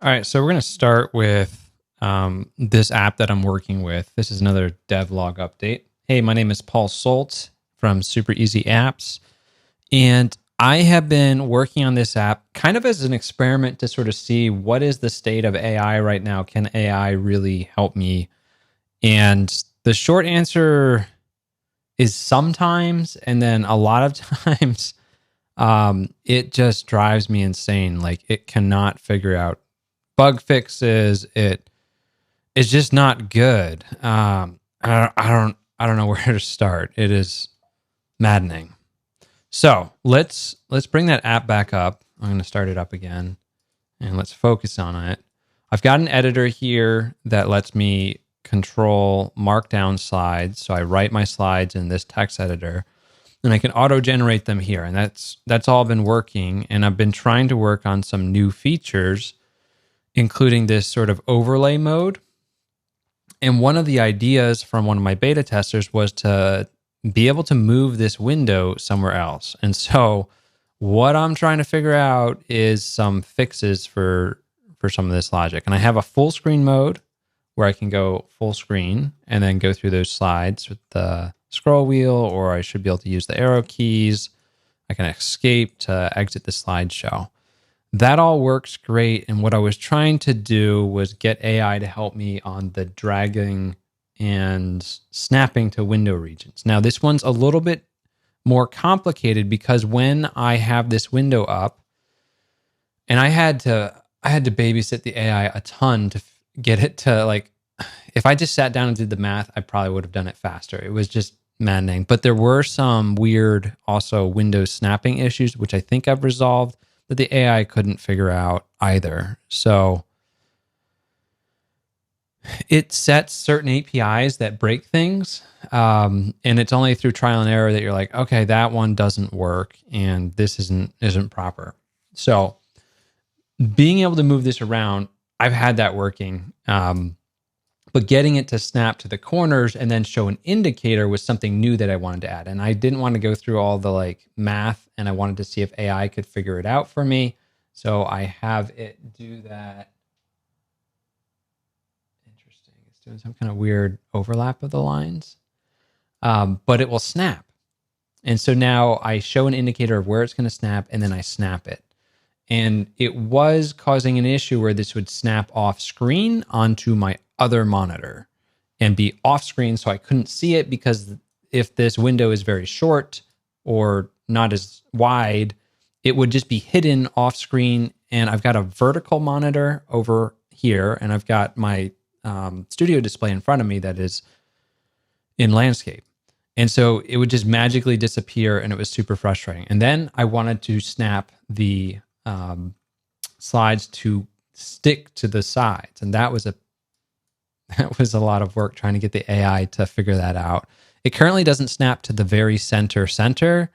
All right, so we're going to start with this app that I'm working with. This is another devlog update. Hey, my name is Paul Solt from Super Easy Apps, and I have been working on this app kind of as an experiment to sort of see what is the state of AI right now. Can AI really help me? And the short answer is sometimes, and then a lot of times it just drives me insane. Like it cannot figure out bug fixes. It's just not good. I don't know where to start. It is maddening. So let's bring that app back up. I'm going to start it up again, and let's focus on it. I've got an editor here that lets me control markdown slides. So I write my slides in this text editor, and I can auto-generate them here. And that's all been working. And I've been trying to work on some new features, including this sort of overlay mode. And one of the ideas from one of my beta testers was to be able to move this window somewhere else. And so what I'm trying to figure out is some fixes for some of this logic. And I have a full screen mode where I can go full screen and then go through those slides with the scroll wheel, or I should be able to use the arrow keys. I can escape to exit the slideshow. That all works great. And what I was trying to do was get AI to help me on the dragging and snapping to window regions. Now, this one's a little bit more complicated because when I have this window up, and I had to babysit the AI a ton to get it to, like, if I just sat down and did the math, I probably would have done it faster. It was just maddening. But there were some weird also window snapping issues, which I think I've resolved, that the AI couldn't figure out either. So it sets certain APIs that break things. And it's only through trial and error that you're like, okay, that one doesn't work and this isn't proper. So being able to move this around, I've had that working. But getting it to snap to the corners and then show an indicator was something new that I wanted to add. And I didn't want to go through all the like math, and I wanted to see if AI could figure it out for me. So I have it do that. Interesting. It's doing some kind of weird overlap of the lines, but it will snap. And so now I show an indicator of where it's going to snap, and then I snap it. And it was causing an issue where this would snap off screen onto my other monitor and be off screen, so I couldn't see it, because if this window is very short or not as wide, it would just be hidden off screen. And I've got a vertical monitor over here, and I've got my studio display in front of me that is in landscape. And so it would just magically disappear, and it was super frustrating. And then I wanted to snap the slides to stick to the sides, and that was a lot of work trying to get the AI to figure that out. It currently doesn't snap to the very center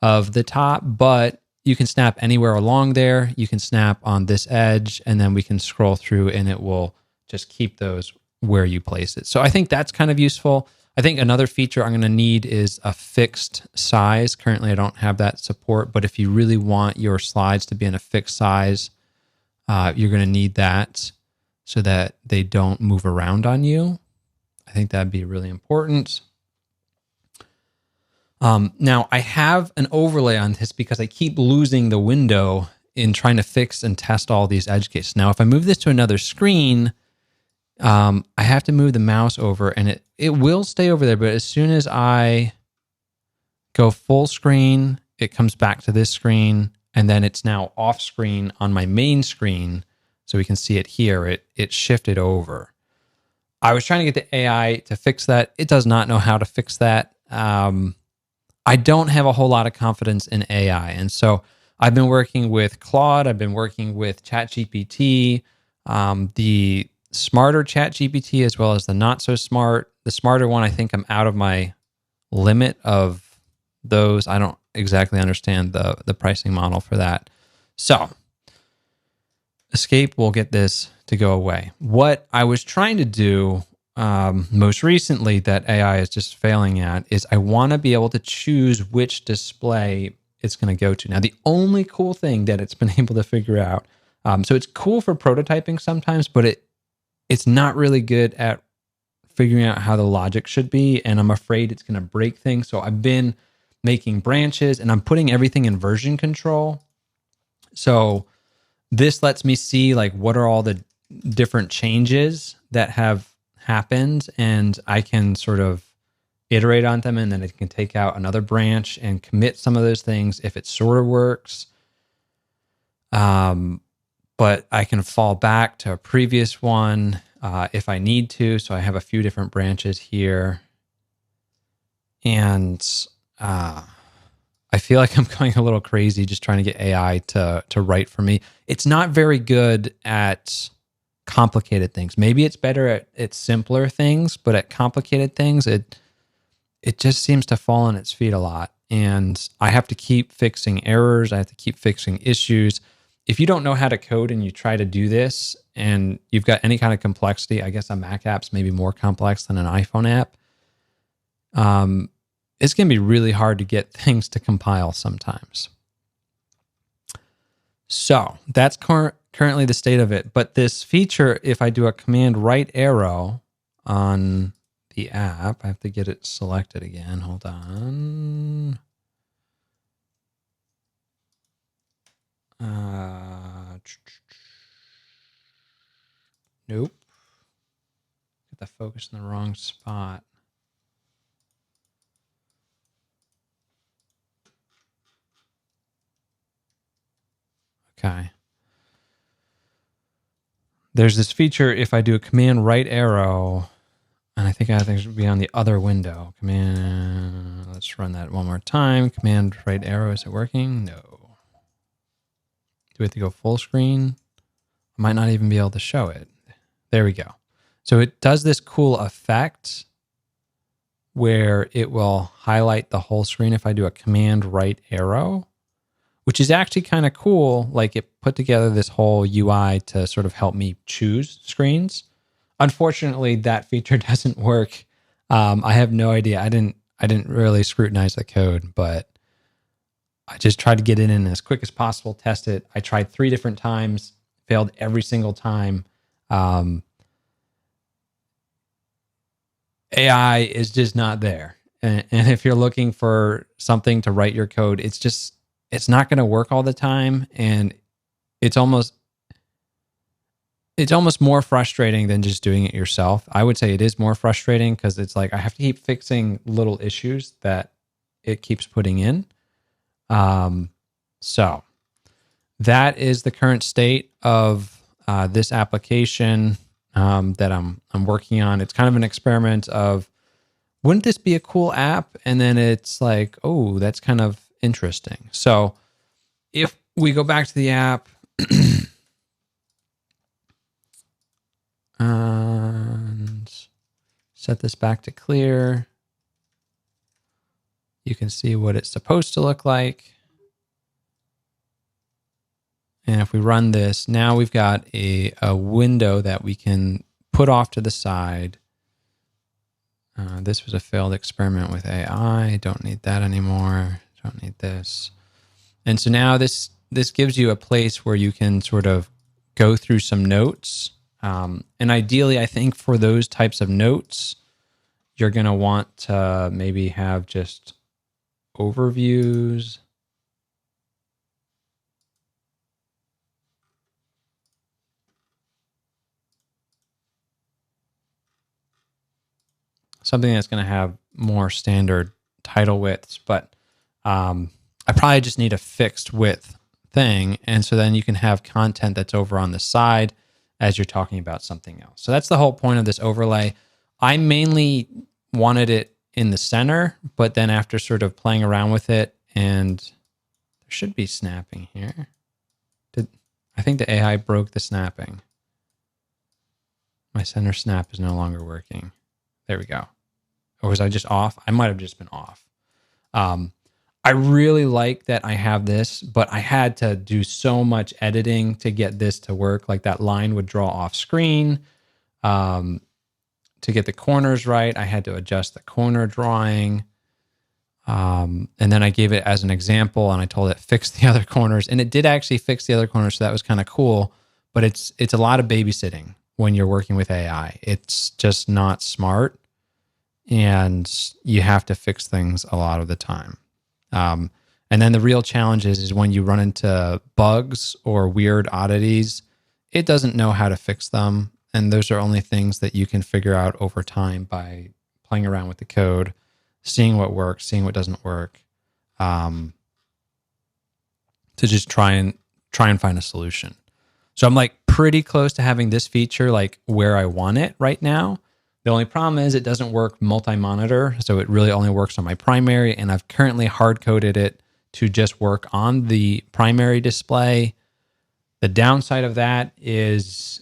of the top, but you can snap anywhere along there. You can snap on this edge, and then we can scroll through, and it will just keep those where you place it. So I think that's kind of useful. I think another feature I'm going to need is a fixed size. Currently, I don't have that support, but if you really want your slides to be in a fixed size, you're going to need that so that they don't move around on you. I think that'd be really important. Now, I have an overlay on this because I keep losing the window in trying to fix and test all these edge cases. Now, if I move this to another screen, I have to move the mouse over, and it will stay over there, but as soon as I go full screen, it comes back to this screen, and then it's now off screen on my main screen, so we can see it here. It shifted over. I was trying to get the AI to fix that. It does not know how to fix that. I don't have a whole lot of confidence in AI, and so I've been working with Claude. I've been working with ChatGPT, the smarter ChatGPT as well as the not so smart. The smarter one, I think I'm out of my limit of those. I don't exactly understand the pricing model for that. So escape will get this to go away. What I was trying to do most recently that AI is just failing at is I want to be able to choose which display it's going to go to. Now, the only cool thing that it's been able to figure out, So it's cool for prototyping sometimes, but it's not really good at figuring out how the logic should be. And I'm afraid it's going to break things. So I've been making branches and I'm putting everything in version control. So this lets me see like what are all the different changes that have happened, and I can sort of iterate on them, and then it can take out another branch and commit some of those things if it sort of works. But I can fall back to a previous one if I need to. So I have a few different branches here. And I feel like I'm going a little crazy just trying to get AI to write for me. It's not very good at complicated things. Maybe it's better at simpler things, but at complicated things, it just seems to fall on its feet a lot. And I have to keep fixing errors. I have to keep fixing issues. If you don't know how to code and you try to do this and you've got any kind of complexity, I guess a Mac app's maybe more complex than an iPhone app. It's going to be really hard to get things to compile sometimes. So that's currently the state of it. But this feature, if I do a command right arrow on the app, I have to get it selected again. Hold on. Nope. Get the focus in the wrong spot. Okay. There's this feature, if I do a command right arrow, and I think it should be on the other window. Command, let's run that one more time. Command right arrow, is it working? No. Do we have to go full screen? I might not even be able to show it. There we go. So it does this cool effect where it will highlight the whole screen if I do a command right arrow, which is actually kind of cool. Like it put together this whole UI to sort of help me choose screens. Unfortunately, that feature doesn't work. I have no idea. I didn't really scrutinize the code, but I just tried to get it in as quick as possible, test it. I tried 3 different times, failed every single time. AI is just not there. And if you're looking for something to write your code, it's not going to work all the time. And it's almost more frustrating than just doing it yourself. I would say it is more frustrating because it's like I have to keep fixing little issues that it keeps putting in. So that is the current state of this application that I'm working on. It's kind of an experiment of, wouldn't this be a cool app? And then it's like, oh, that's kind of interesting. So if we go back to the app and set this back to clear, you can see what it's supposed to look like. And if we run this, now we've got a window that we can put off to the side. This was a failed experiment with AI. Don't need that anymore. Don't need this. And so now this gives you a place where you can sort of go through some notes. And ideally, I think for those types of notes, you're going to want to maybe have just overviews. Something that's going to have more standard title widths, but I probably just need a fixed width thing. And so then you can have content that's over on the side as you're talking about something else. So that's the whole point of this overlay. I mainly wanted it in the center, but then after sort of playing around with it, and there should be snapping here. I think the AI broke the snapping. My center snap is no longer working. There we go. Or was I just off? I might have just been off. I really like that I have this, but I had to do so much editing to get this to work. Like that line would draw off screen. To get the corners right, I had to adjust the corner drawing. And then I gave it as an example and I told it fix the other corners. And it did actually fix the other corners, so that was kind of cool. but it's a lot of babysitting when you're working with AI. It's just not smart, and you have to fix things a lot of the time. And then the real challenge is when you run into bugs or weird oddities, it doesn't know how to fix them. And those are only things that you can figure out over time by playing around with the code, seeing what works, seeing what doesn't work, to just try and find a solution. So I'm like pretty close to having this feature like where I want it right now. The only problem is it doesn't work multi-monitor, so it really only works on my primary, and I've currently hard-coded it to just work on the primary display. The downside of that is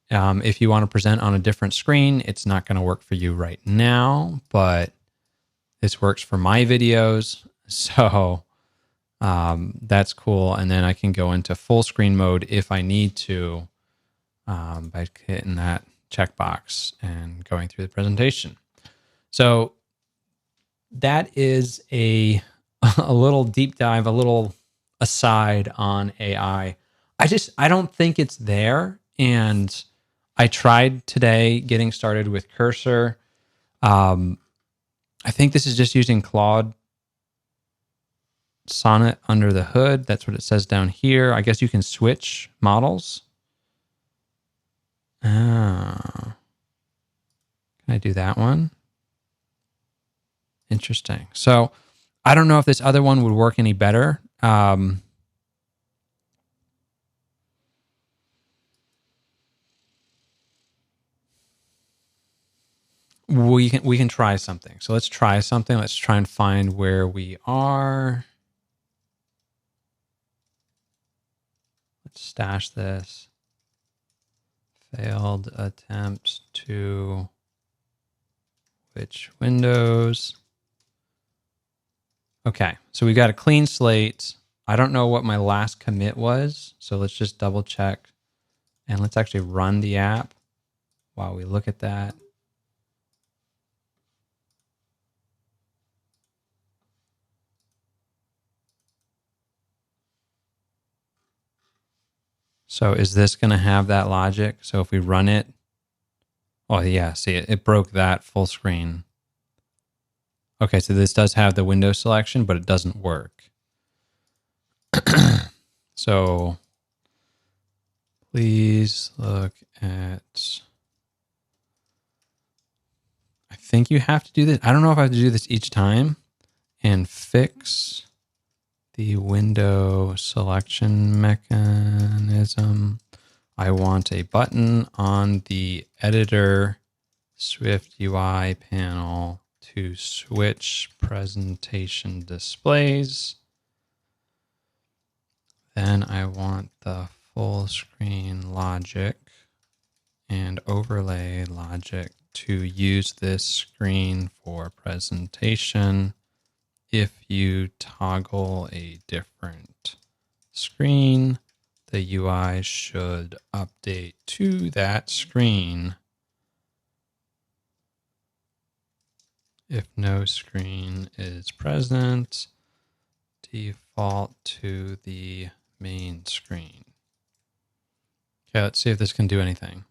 if you want to present on a different screen, it's not going to work for you right now, but this works for my videos, so that's cool. And then I can go into full screen mode if I need to by hitting that checkbox and going through the presentation. So that is a little deep dive, a little aside on AI. I don't think it's there. And I tried today getting started with Cursor. I think this is just using Claude Sonnet under the hood. That's what it says down here. I guess you can switch models. Can I do that one? Interesting. So I don't know if this other one would work any better. We can try something. So let's try something. Let's try and find where we are. Let's stash this. Failed attempts to switch windows. Okay, so we got a clean slate. I don't know what my last commit was, so let's just double check. And let's actually run the app while we look at that. So is this going to have that logic? So if we run it, oh yeah, see it broke that full screen. Okay, so this does have the window selection, but it doesn't work. So please look at, I think you have to do this. I don't know if I have to do this each time, and fix the window selection mechanism. I want a button on the editor Swift UI panel to switch presentation displays. Then I want the full screen logic and overlay logic to use this screen for presentation. If you toggle a different screen, the UI should update to that screen. If no screen is present, default to the main screen. Okay, let's see if this can do anything.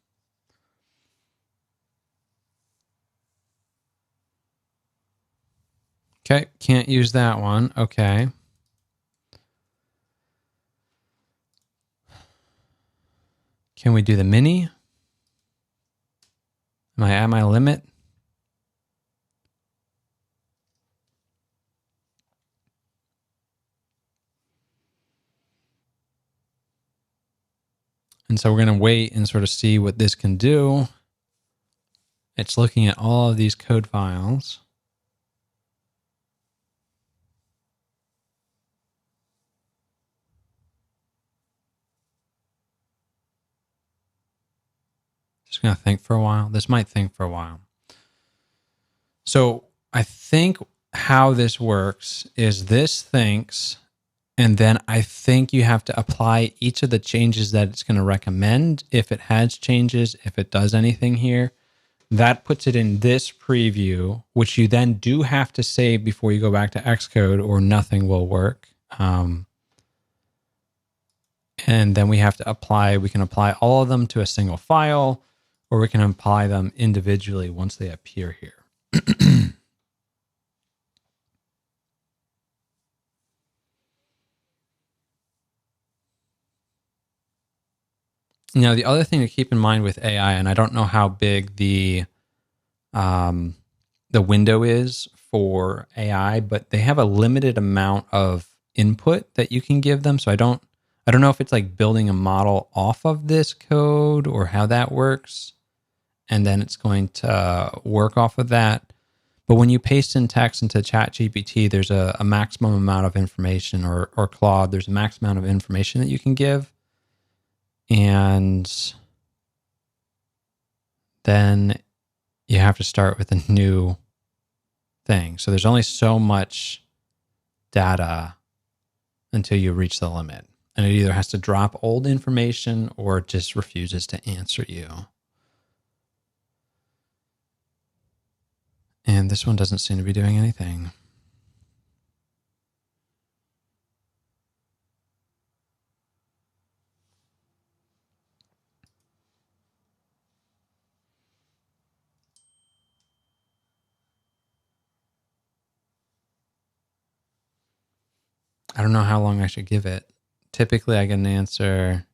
Okay, can't use that one. Okay. Can we do the mini? Am I at my limit? And so we're going to wait and sort of see what this can do. It's looking at all of these code files. Just going to think for a while. This might think for a while. So I think how this works is this thinks, and then I think you have to apply each of the changes that it's going to recommend. If it has changes, if it does anything here, that puts it in this preview, which you then do have to save before you go back to Xcode, or nothing will work. And And then we have to apply, we can apply all of them to a single file, or we can apply them individually once they appear here. Now, the other thing to keep in mind with AI, and I don't know how big the window is for AI, but they have a limited amount of input that you can give them. So I don't know if it's like building a model off of this code or how that works, and then it's going to work off of that. But when you paste in text into ChatGPT, there's a maximum amount of information, or Claude, there's a max amount of information that you can give. And then you have to start with a new thing. So there's only so much data until you reach the limit. And it either has to drop old information or it just refuses to answer you. And this one doesn't seem to be doing anything. I don't know how long I should give it. Typically, I get an answer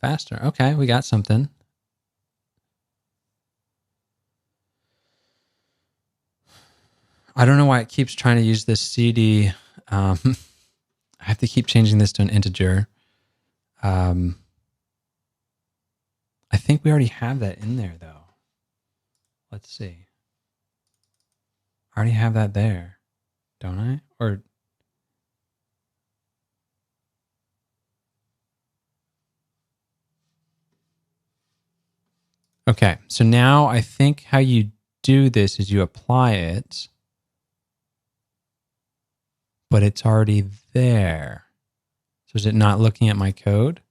faster. Okay, we got something. I don't know why it keeps trying to use this CD. I have to keep changing this to an integer. I think we already have that in there, though. Let's see. I already have that there, don't I? Or okay, so now I think how you do this is you apply it, but it's already there. So is it not looking at my code?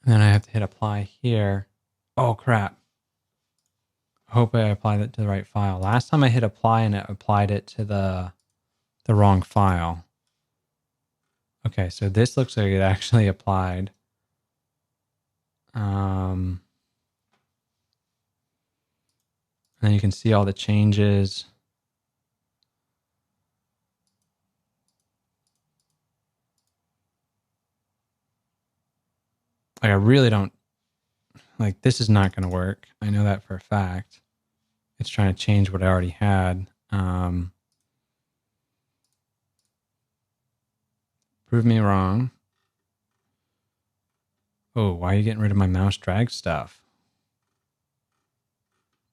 And then I have to hit apply here. Oh, crap. I hope I applied it to the right file. Last time I hit apply and it applied it to the wrong file. Okay, so this looks like it actually applied. And then you can see all the changes. Like, I really don't, like, this is not going to work. I know that for a fact. It's trying to change what I already had. Prove me wrong. Oh, why are you getting rid of my mouse drag stuff?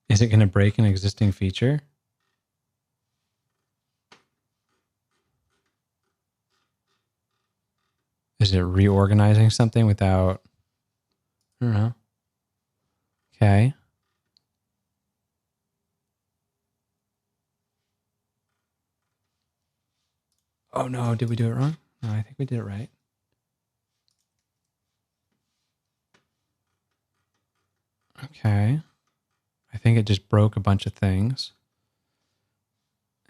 Is it going to break an existing feature? Is it reorganizing something without, I don't know. Okay. Oh no, did we do it wrong? No, I think we did it right. Okay. I think it just broke a bunch of things.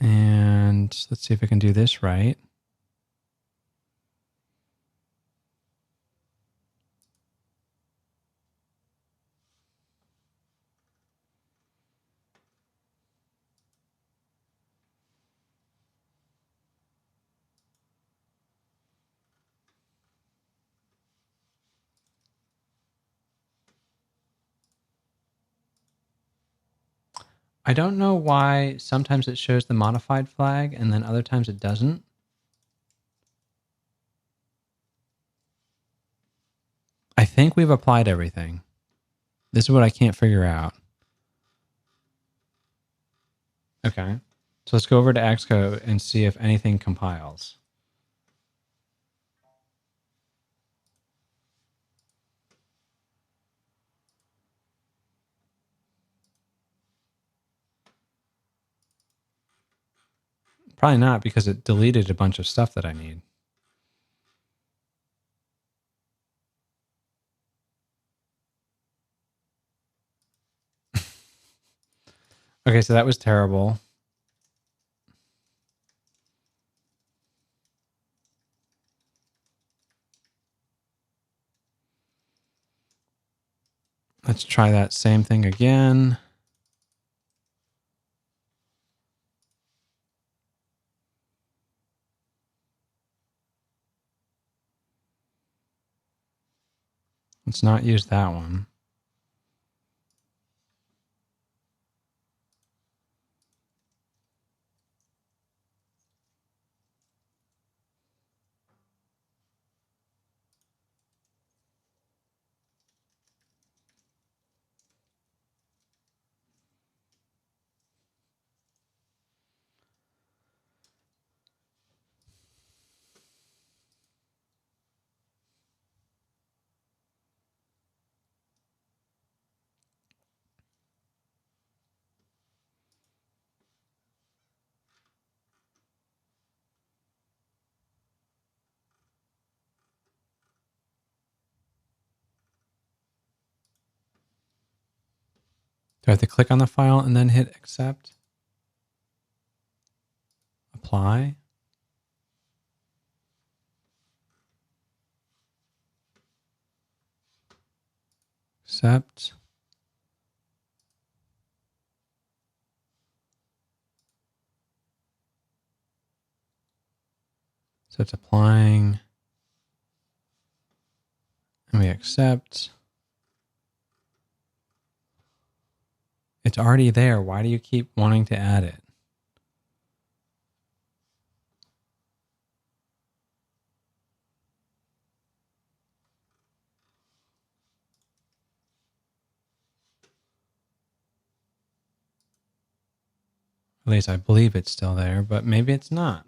And let's see if I can do this right. I don't know why sometimes it shows the modified flag and then other times it doesn't. I think we've applied everything. This is what I can't figure out. Okay. So let's go over to Xcode and see if anything compiles. Probably not, because it deleted a bunch of stuff that I need. Okay, so that was terrible. Let's try that same thing again. Let's not use that one. Do I have to click on the file and then hit accept? Apply? Accept? So it's applying. And we accept. It's already there. Why do you keep wanting to add it? At least I believe it's still there, but maybe it's not.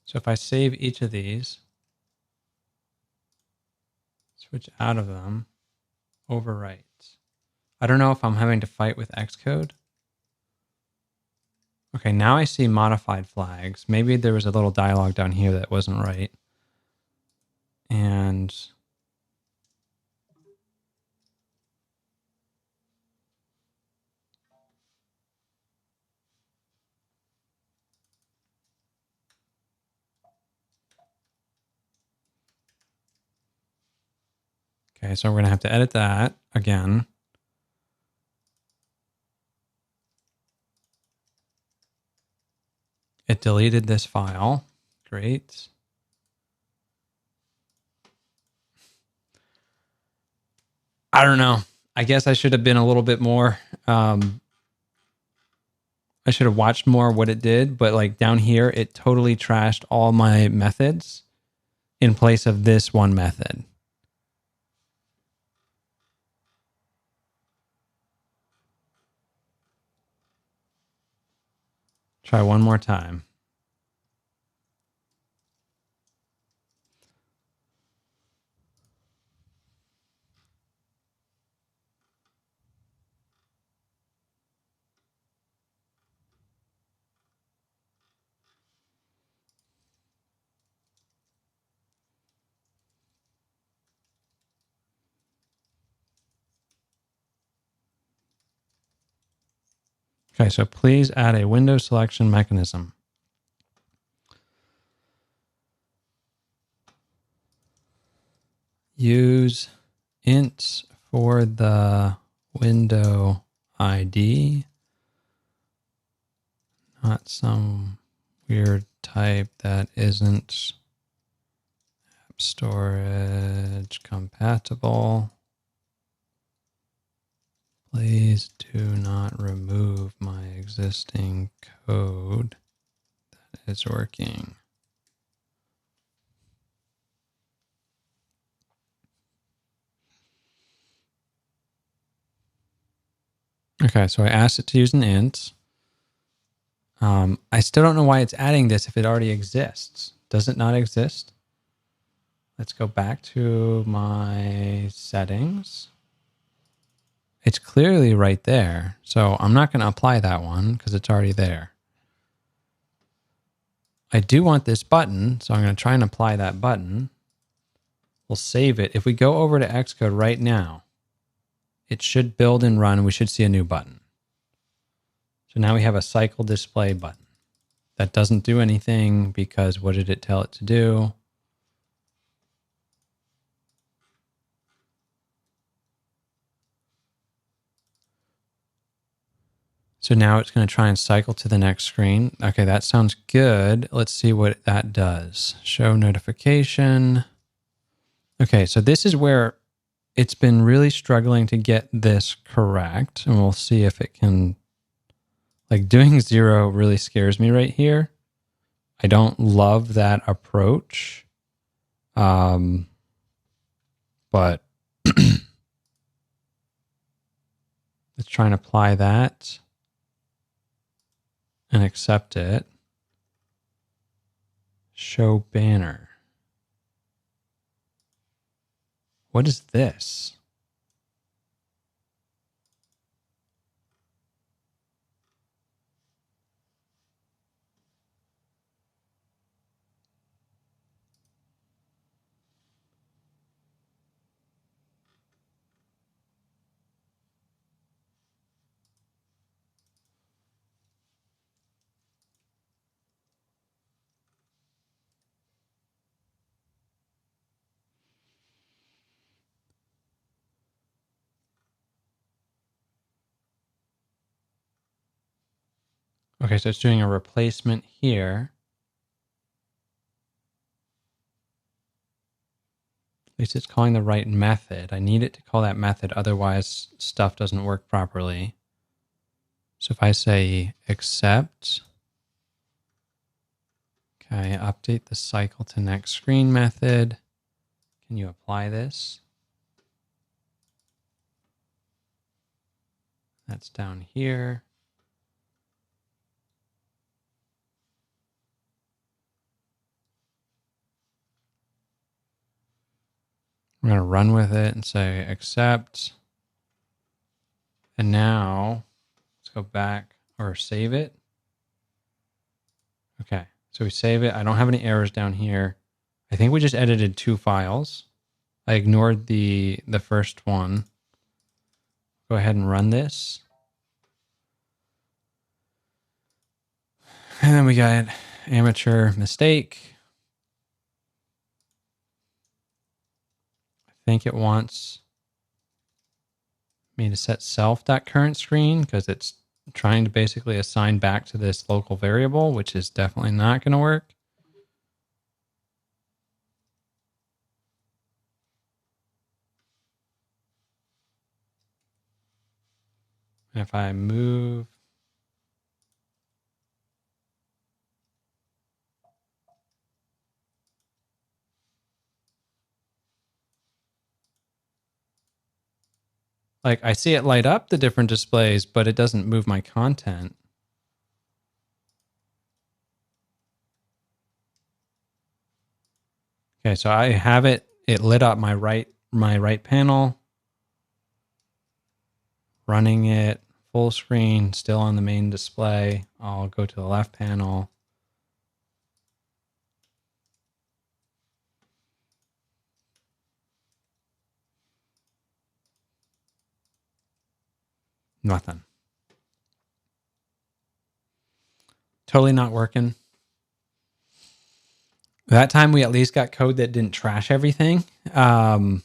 So if I save each of these, switch out of them, overwrite. I don't know if I'm having to fight with xcode. Okay, now I see modified flags. Maybe there was a little dialog down here that wasn't right. And okay, so we're going to have to edit that again. It deleted this file. Great. I don't know. I guess I should have been a little bit more. I should have watched more what it did, but like down here, it totally trashed all my methods in place of this one method. Try one more time. Okay, so please add a window selection mechanism. Use int for the window ID, not some weird type that isn't app storage compatible. Please do not remove my existing code that is working. Okay, so I asked it to use an int. I still don't know why it's adding this if it already exists. Does it not exist? Let's go back to my settings. It's clearly right there. So I'm not going to apply that one because it's already there. I do want this button, so I'm going to try and apply that button. We'll save it. If we go over to Xcode right now, it should build and run, and we should see a new button. So now we have a cycle display button. That doesn't do anything because what did it tell it to do? So now it's going to try and cycle to the next screen. Okay, that sounds good. Let's see what that does. Show notification. Okay, so this is where it's been really struggling to get this correct. And we'll see if it can, like doing 0 really scares me right here. I don't love that approach. But let's try and apply that and accept it. Show banner. What is this? Okay, so it's doing a replacement here. At least it's calling the right method. I need it to call that method, otherwise stuff doesn't work properly. So if I say accept, okay, update the cycle to next screen method. Can you apply this? That's down here. I'm going to run with it and say accept. And now let's go back or save it. Okay, so we save it. I don't have any errors down here. I think we just edited 2 files. I ignored the first one. Go ahead and run this. And then we got amateur mistake. I think it wants me to set self.current screen because it's trying to basically assign back to this local variable, which is definitely not going to work. And if I move, like I see it light up the different displays, but it doesn't move my content. Okay, so I have it lit up my right panel, running it full screen, still on the main display. I'll go to the left panel. Nothing. Totally not working. That time we at least got code that didn't trash everything. I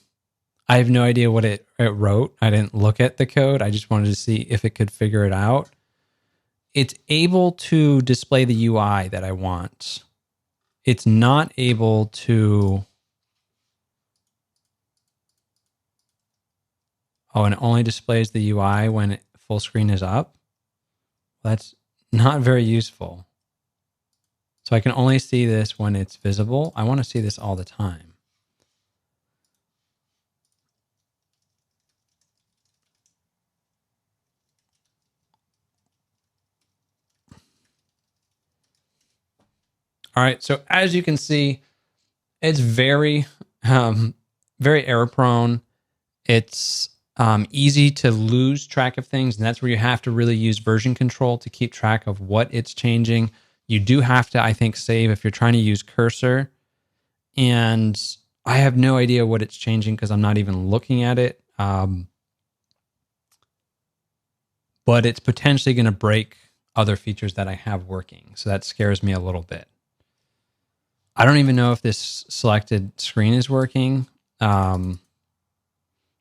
have no idea what it wrote. I didn't look at the code. I just wanted to see if it could figure it out. It's able to display the UI that I want. It's not able to... Oh, and it only displays the UI when full screen is up? That's not very useful. So I can only see this when it's visible. I want to see this all the time. All right, so as you can see, it's very error prone. It's easy to lose track of things. And that's where you have to really use version control to keep track of what it's changing. You do have to, I think, save if you're trying to use cursor. And I have no idea what it's changing because I'm not even looking at it. But it's potentially going to break other features that I have working. So that scares me a little bit. I don't even know if this selected screen is working. So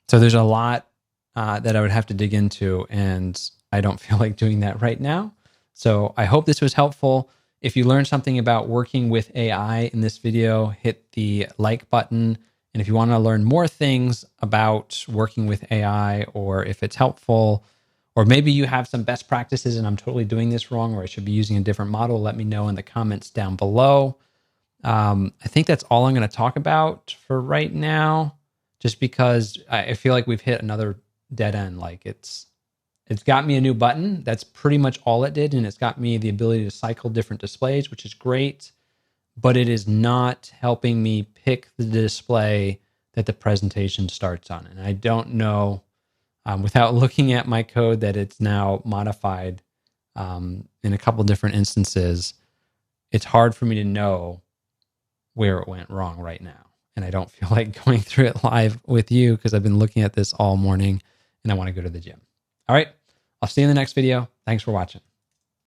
there's a lot that I would have to dig into, and I don't feel like doing that right now. So I hope this was helpful. If you learned something about working with AI in this video, hit the like button. And if you want to learn more things about working with AI, or if it's helpful, or maybe you have some best practices and I'm totally doing this wrong, or I should be using a different model, let me know in the comments down below. I think that's all I'm going to talk about for right now, just because I feel like we've hit another dead end. Like it's got me a new button. That's pretty much all it did. And it's got me the ability to cycle different displays, which is great, but it is not helping me pick the display that the presentation starts on. And I don't know, without looking at my code, that it's now modified in a couple different instances. It's hard for me to know where it went wrong right now. And I don't feel like going through it live with you because I've been looking at this all morning and I want to go to the gym. All right. I'll see you in the next video. Thanks for watching.